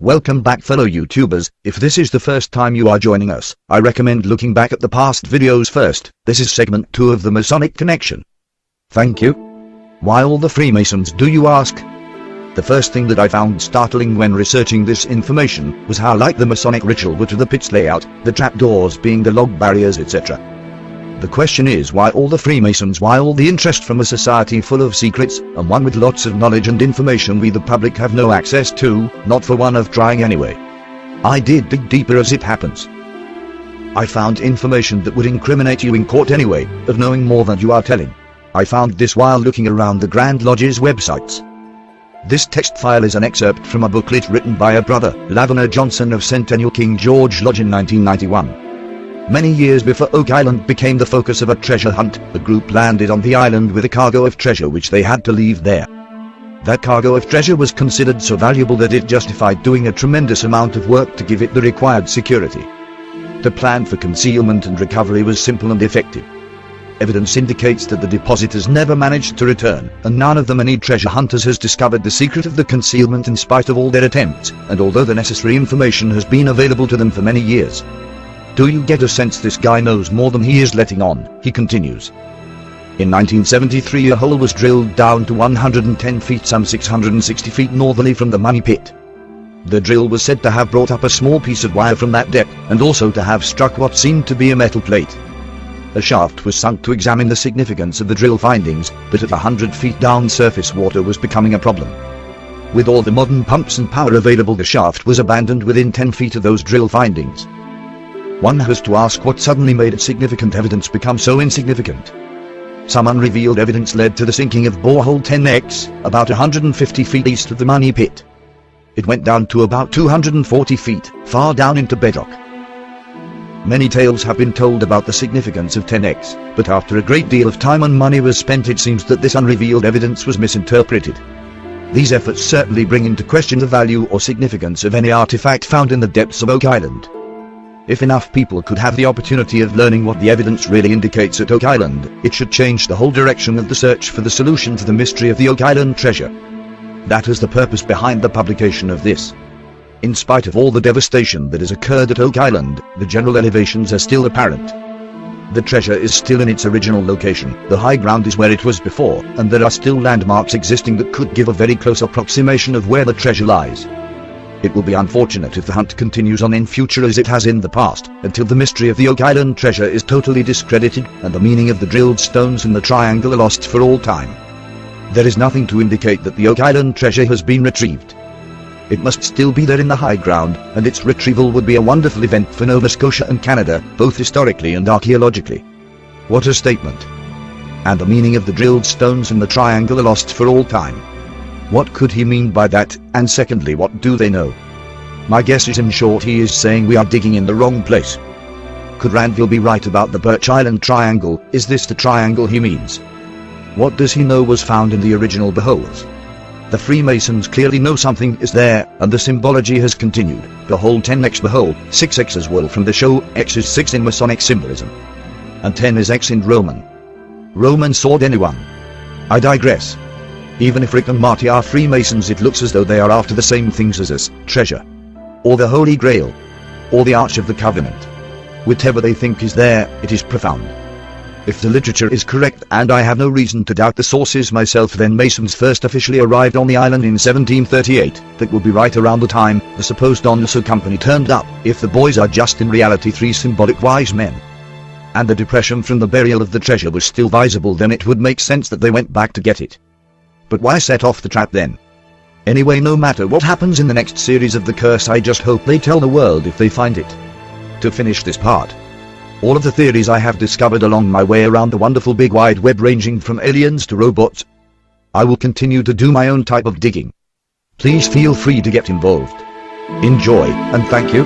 Welcome back, fellow YouTubers. If this is the first time you are joining us, I recommend looking back at the past videos first. This is segment 2 of the Masonic Connection. Thank you. Why all the Freemasons, do you ask? The first thing that I found startling when researching this information was how like the Masonic ritual were to the pit's layout, the trapdoors being the log barriers, etc. The question is, why all the Freemasons, why all the interest from a society full of secrets, and one with lots of knowledge and information we the public have no access to, not for one of trying anyway? I did dig deeper as it happens. I found information that would incriminate you in court anyway, of knowing more than you are telling. I found this while looking around the Grand Lodge's websites. This text file is an excerpt from a booklet written by a brother, Lavender Johnson of Centennial King George Lodge in 1991. Many years before Oak Island became the focus of a treasure hunt, the group landed on the island with a cargo of treasure which they had to leave there. That cargo of treasure was considered so valuable that it justified doing a tremendous amount of work to give it the required security. The plan for concealment and recovery was simple and effective. Evidence indicates that the depositors never managed to return, and none of the many treasure hunters has discovered the secret of the concealment in spite of all their attempts, and although the necessary information has been available to them for many years. Do you get a sense this guy knows more than he is letting on? He continues. In 1973 a hole was drilled down to 110 feet, some 660 feet northerly from the money pit. The drill was said to have brought up a small piece of wire from that depth, and also to have struck what seemed to be a metal plate. A shaft was sunk to examine the significance of the drill findings, but at 100 feet down surface water was becoming a problem. With all the modern pumps and power available, the shaft was abandoned within 10 feet of those drill findings. One has to ask what suddenly made significant evidence become so insignificant. Some unrevealed evidence led to the sinking of borehole 10X, about 150 feet east of the money pit. It went down to about 240 feet, far down into bedrock. Many tales have been told about the significance of 10X, but after a great deal of time and money was spent, it seems that this unrevealed evidence was misinterpreted. These efforts certainly bring into question the value or significance of any artifact found in the depths of Oak Island. If enough people could have the opportunity of learning what the evidence really indicates at Oak Island, it should change the whole direction of the search for the solution to the mystery of the Oak Island treasure. That is the purpose behind the publication of this. In spite of all the devastation that has occurred at Oak Island, the general elevations are still apparent. The treasure is still in its original location, the high ground is where it was before, and there are still landmarks existing that could give a very close approximation of where the treasure lies. It will be unfortunate if the hunt continues on in future as it has in the past, until the mystery of the Oak Island treasure is totally discredited, and the meaning of the drilled stones in the triangle are lost for all time. There is nothing to indicate that the Oak Island treasure has been retrieved. It must still be there in the high ground, and its retrieval would be a wonderful event for Nova Scotia and Canada, both historically and archaeologically. What a statement! And the meaning of the drilled stones in the triangle are lost for all time. What could he mean by that, and secondly, what do they know? My guess is, in short, he is saying we are digging in the wrong place. Could Randall be right about the Birch Island Triangle? Is this the triangle he means? What does he know was found in the original beholders? The Freemasons clearly know something is there, and the symbology has continued. Behold 10X, behold, 6X as well from the show. X is 6 in Masonic symbolism, and 10 is X in Roman. Roman sword, anyone? I digress. Even if Rick and Marty are Freemasons, it looks as though they are after the same things as us, treasure, or the Holy Grail, or the Arch of the Covenant. Whatever they think is there, it is profound. If the literature is correct, and I have no reason to doubt the sources myself, then Masons first officially arrived on the island in 1738. That will be right around the time the supposed Onso Company turned up, if the boys are just in reality 3 symbolic wise men. And the depression from the burial of the treasure was still visible, then it would make sense that they went back to get it. But why set off the trap then? Anyway, no matter what happens in the next series of The Curse, I just hope they tell the world if they find it. To finish this part, all of the theories I have discovered along my way around the wonderful big wide web, ranging from aliens to robots, I will continue to do my own type of digging. Please feel free to get involved. Enjoy, and thank you.